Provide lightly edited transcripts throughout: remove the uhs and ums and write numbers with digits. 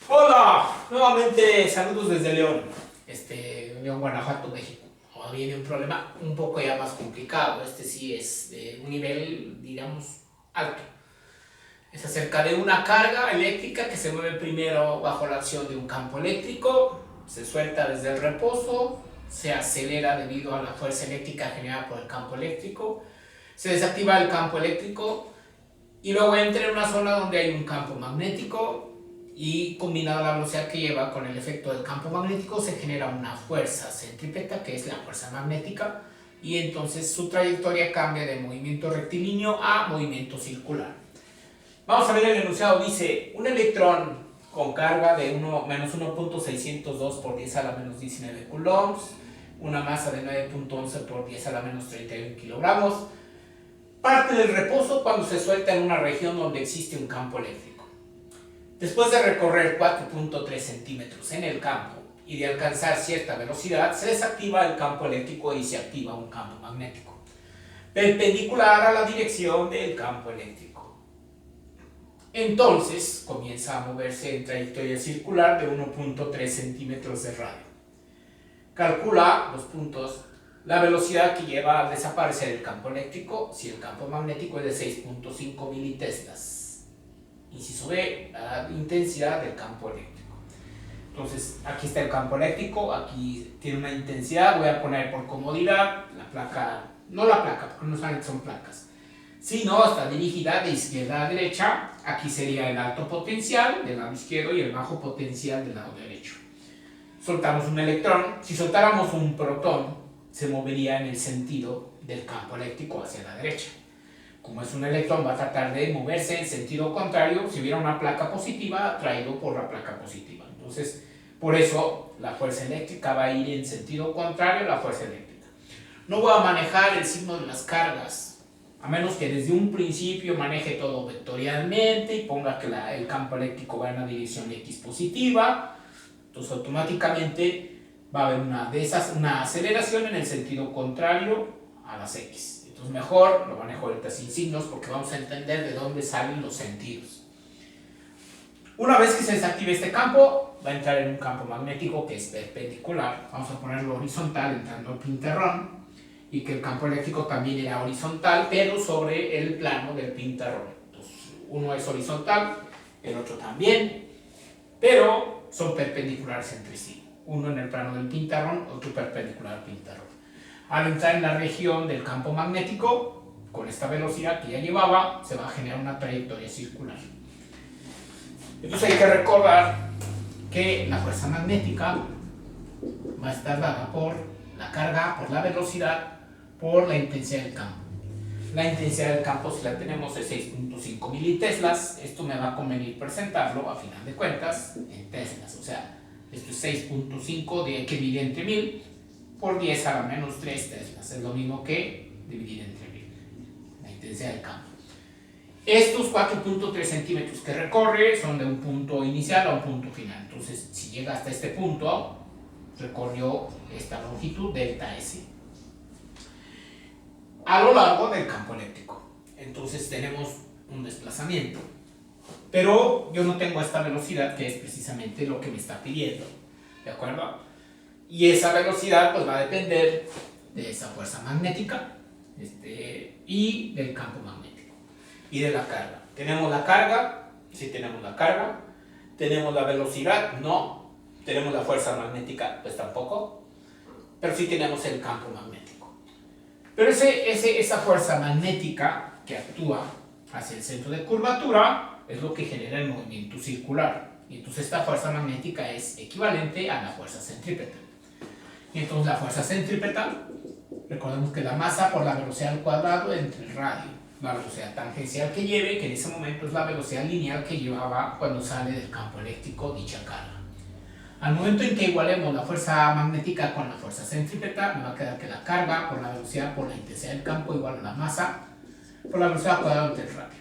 Hola, nuevamente saludos desde León, León, Guanajuato, México. Ahora viene un problema un poco ya más complicado. Este sí es de un nivel, digamos, alto. Es acerca de una carga eléctrica que se mueve primero bajo la acción de un campo eléctrico, se suelta desde el reposo, se acelera debido a la fuerza eléctrica generada por el campo eléctrico, se desactiva el campo eléctrico y luego entra en una zona donde hay un campo magnético y combinada la velocidad que lleva con el efecto del campo magnético se genera una fuerza centrípeta que es la fuerza magnética y entonces su trayectoria cambia de movimiento rectilíneo a movimiento circular. Vamos a ver el enunciado. Dice un electrón con carga de menos 1.602 por 10 a la menos 19 coulombs, una masa de 9.11 por 10 a la menos 31 kilogramos, parte del reposo cuando se suelta en una región donde existe un campo eléctrico. Después de recorrer 4.3 centímetros en el campo y de alcanzar cierta velocidad, se desactiva el campo eléctrico y se activa un campo magnético, perpendicular a la dirección del campo eléctrico. Entonces comienza a moverse en trayectoria circular de 1.3 centímetros de radio. Calcula los puntos, la velocidad que lleva al desaparecer el campo eléctrico si el campo magnético es de 6.5 militeslas. Inciso B, la intensidad del campo eléctrico. Entonces aquí está el campo eléctrico, aquí tiene una intensidad, voy a poner por comodidad la placa, no la placa porque no saben que son placas, sino está dirigida de izquierda a derecha. Aquí sería el alto potencial del lado izquierdo y el bajo potencial del lado derecho. Soltamos un electrón. Si soltáramos un protón, se movería en el sentido del campo eléctrico hacia la derecha. Como es un electrón, va a tratar de moverse en sentido contrario si hubiera una placa positiva atraído por la placa positiva. Entonces, por eso la fuerza eléctrica va a ir en sentido contrario a la fuerza eléctrica. No voy a manejar el signo de las cargas, a menos que desde un principio maneje todo vectorialmente y ponga que el campo eléctrico va en la dirección X positiva. Entonces automáticamente va a haber una aceleración en el sentido contrario a las X. Entonces mejor lo manejo ahorita sin signos porque vamos a entender de dónde salen los sentidos. Una vez que se desactive este campo, va a entrar en un campo magnético que es perpendicular. Vamos a ponerlo horizontal entrando al pintarrón, y que el campo eléctrico también era horizontal, pero sobre el plano del pintarrón. Entonces, uno es horizontal, el otro también, pero son perpendiculares entre sí. Uno en el plano del pintarrón, otro perpendicular al pintarrón. Al entrar en la región del campo magnético, con esta velocidad que ya llevaba, se va a generar una trayectoria circular. Entonces hay que recordar que la fuerza magnética va a estar dada por la carga, por la velocidad, por la intensidad del campo. La intensidad del campo, si la tenemos, es 6.5 militeslas. Esto me va a convenir presentarlo, a final de cuentas, en teslas. O sea, esto es 6.5 que dividir entre 1000 por 10 a la menos 3 teslas. Es lo mismo que dividir entre 1000, la intensidad del campo. Estos 4.3 centímetros que recorre son de un punto inicial a un punto final. Entonces, si llega hasta este punto, recorrió esta longitud delta S a lo largo del campo eléctrico. Entonces tenemos un desplazamiento, pero yo no tengo esta velocidad que es precisamente lo que me está pidiendo, ¿de acuerdo? Y esa velocidad pues va a depender de esa fuerza magnética y del campo magnético y de la carga. ¿Tenemos la carga? Sí, tenemos la carga. ¿Tenemos la velocidad? No. ¿Tenemos la fuerza magnética? Pues tampoco. Pero sí tenemos el campo magnético. Pero esa fuerza magnética que actúa hacia el centro de curvatura es lo que genera el movimiento circular. Y entonces esta fuerza magnética es equivalente a la fuerza centrípeta. Y entonces la fuerza centrípeta, recordemos que la masa por la velocidad al cuadrado entre el radio, la velocidad tangencial que lleve, que en ese momento es la velocidad lineal que llevaba cuando sale del campo eléctrico dicha carga. Al momento en que igualemos la fuerza magnética con la fuerza centrípeta, me va a quedar que la carga por la velocidad por la intensidad del campo igual a la masa por la velocidad cuadrada entre el radio.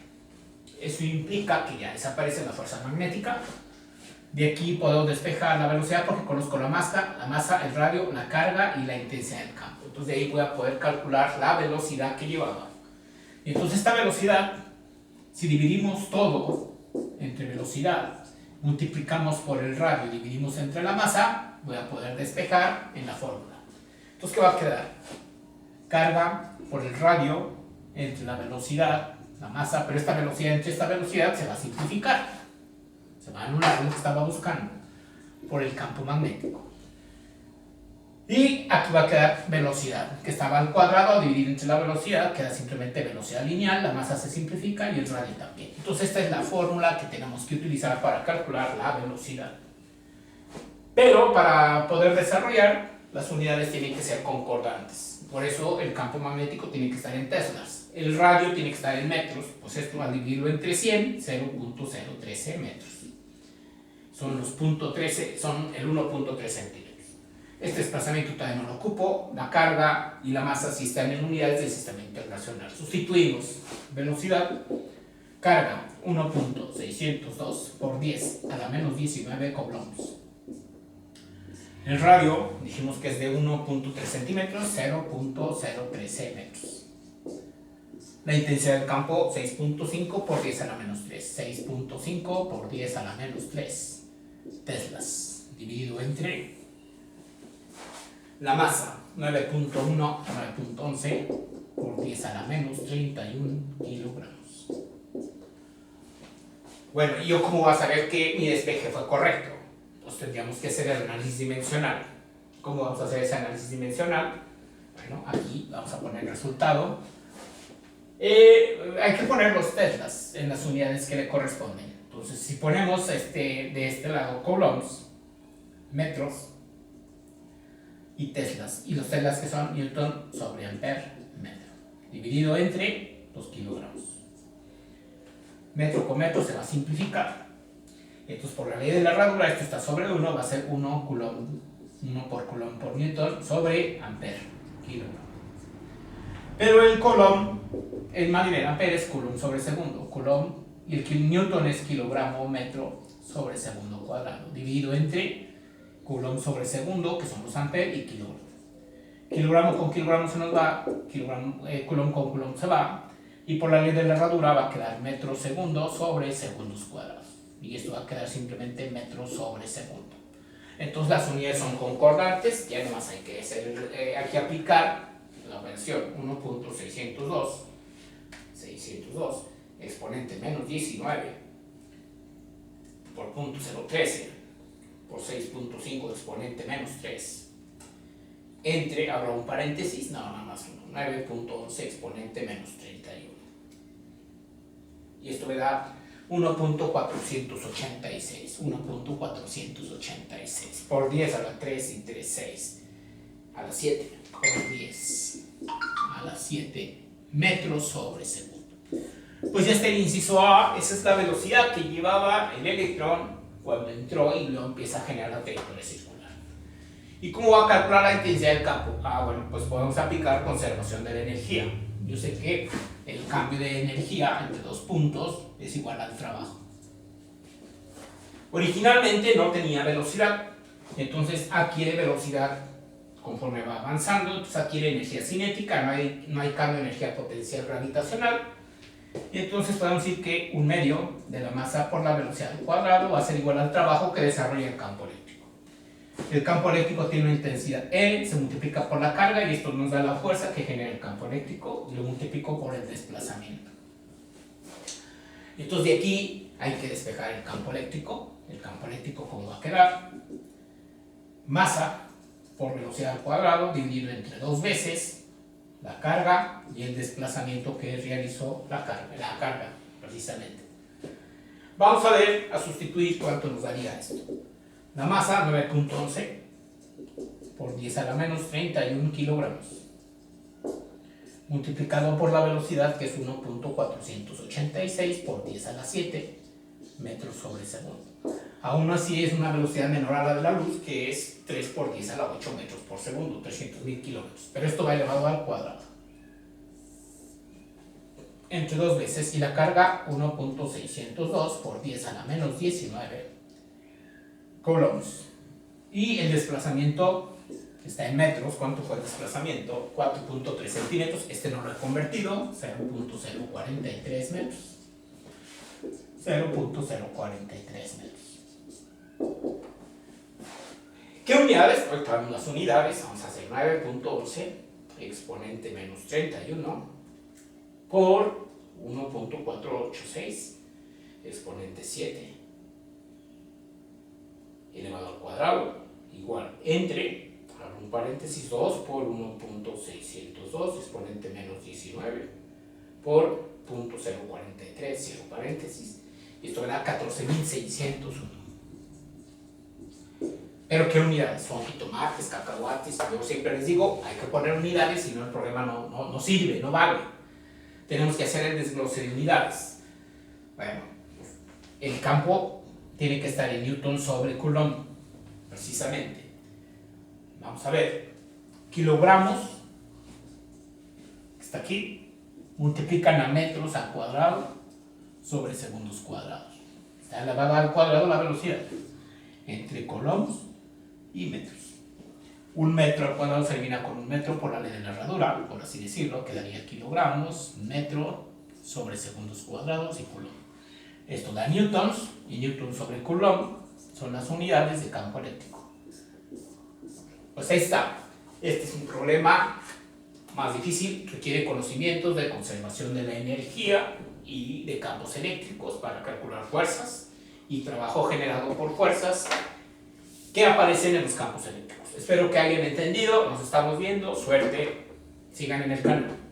Eso implica que ya desaparece la fuerza magnética. De aquí puedo despejar la velocidad porque conozco la masa, el radio, la carga y la intensidad del campo. Entonces de ahí voy a poder calcular la velocidad que llevaba. Y entonces esta velocidad, si dividimos todo entre velocidad multiplicamos por el radio y dividimos entre la masa, voy a poder despejar en la fórmula. Entonces, ¿qué va a quedar? Carga por el radio entre la velocidad, la masa, pero esta velocidad entre esta velocidad se va a simplificar. Se va a anular lo que estaba buscando por el campo magnético. Y aquí va a quedar velocidad, que estaba al cuadrado, dividido entre la velocidad, queda simplemente velocidad lineal, la masa se simplifica y el radio también. Entonces esta es la fórmula que tenemos que utilizar para calcular la velocidad. Pero para poder desarrollar, las unidades tienen que ser concordantes. Por eso el campo magnético tiene que estar en teslas. El radio tiene que estar en metros, pues esto al dividirlo entre 100, 0.013 metros. Son los son el 1.3 centímetros. Este desplazamiento todavía no lo ocupo, la carga y la masa sí están en unidades del sistema internacional. Sustituimos velocidad, carga 1.602 por 10 a la menos 19 coulombs. El radio dijimos que es de 1.3 centímetros, 0.013 metros. La intensidad del campo 6.5 por 10 a la menos 3, 6.5 por 10 a la menos 3 teslas, dividido entre la masa 9.1 a 9.11 por 10 a la menos 31 kilogramos. Bueno, ¿y yo cómo voy a saber que mi despeje fue correcto? Pues tendríamos que hacer el análisis dimensional. ¿Cómo vamos a hacer ese análisis dimensional? Bueno, aquí vamos a poner el resultado. Hay que poner los teslas en las unidades que le corresponden. Entonces, si ponemos de este lado coulombs, metros y teslas, y los teslas que son newton sobre ampere metro, dividido entre los kilogramos. Metro con metro se va a simplificar. Entonces, por la ley de la herradura, esto está sobre 1, va a ser 1 por coulomb por newton sobre ampere, kilogramo. Pero el coulomb, el nivel ampere es coulomb sobre segundo, coulomb, y el newton es kilogramo metro sobre segundo cuadrado, dividido entre coulomb sobre segundo, que son los ampere, y kilogramo. Kilogramo con kilogramo se nos va, coulomb con coulomb se va, y por la ley de la herradura va a quedar metro segundo sobre segundos cuadrados. Y esto va a quedar simplemente metro sobre segundo. Entonces las unidades son concordantes, ya nomás hay que aplicar la versión 1.602 exponente menos 19 por punto 013 por 6.5 exponente menos 3 entre, habrá un paréntesis, nada más 9.11 exponente menos 31. Y esto me da 1.486 por 10 a la 3 y 3, 6 a la 7 por 10 a la 7 metros sobre segundo. Pues ya está el inciso A, esa es la velocidad que llevaba el electrón cuando entró y luego empieza a generar la trayectoria circular. ¿Y cómo va a calcular la intensidad del campo? Bueno, pues podemos aplicar conservación de la energía. Yo sé que el cambio de energía entre dos puntos es igual al trabajo. Originalmente no tenía velocidad, entonces adquiere velocidad conforme va avanzando, entonces adquiere energía cinética, no hay cambio de energía potencial gravitacional, y entonces podemos decir que un medio de la masa por la velocidad al cuadrado va a ser igual al trabajo que desarrolla el campo eléctrico. El campo eléctrico tiene una intensidad E, se multiplica por la carga y esto nos da la fuerza que genera el campo eléctrico y lo multiplico por el desplazamiento. Entonces de aquí hay que despejar el campo eléctrico. El campo eléctrico, ¿cómo va a quedar? Masa por velocidad al cuadrado dividido entre dos veces la carga y el desplazamiento que realizó la carga precisamente. Vamos a sustituir cuánto nos daría esto. La masa 9.11 por 10 a la menos 31 kilogramos multiplicado por la velocidad que es 1.486 por 10 a la 7 metros sobre segundo. Aún así es una velocidad menor a la de la luz, que es 3 por 10 a la 8 metros por segundo, 300.000 kilómetros. Pero esto va elevado al cuadrado. Entre dos veces, y la carga 1.602 por 10 a la menos 19 coulombs. Y el desplazamiento está en metros. ¿Cuánto fue el desplazamiento? 4.3 centímetros. Este no lo he convertido, 0.043 metros. 0.043 metros. ¿Qué unidades? Pues para las unidades vamos a hacer 9.11 exponente menos 31 por 1.486 exponente 7 elevado al cuadrado igual entre, abro un paréntesis, 2 por 1.602 exponente menos 19 por 0.043, cierro paréntesis, y esto me da 14.601. Pero ¿qué unidades? Son jitomates, cacahuates. Yo siempre les digo, hay que poner unidades, si no el programa no sirve, no vale. Tenemos que hacer el desglose de unidades. Bueno, el campo tiene que estar en Newton sobre Coulomb, precisamente. Vamos a ver, kilogramos, que está aquí, multiplican a metros al cuadrado sobre segundos cuadrados. Está elevada al cuadrado la velocidad entre coulombs y metros. Un metro al cuadrado se elimina con un metro por la ley de la herradura, por así decirlo, quedaría kilogramos, metro sobre segundos cuadrados y coulomb. Esto da newtons, y newton sobre coulomb son las unidades de campo eléctrico. Pues ahí está. Este es un problema más difícil, requiere conocimientos de conservación de la energía y de campos eléctricos para calcular fuerzas y trabajo generado por fuerzas que aparecen en los campos eléctricos. Espero que hayan entendido, nos estamos viendo, suerte, sigan en el canal.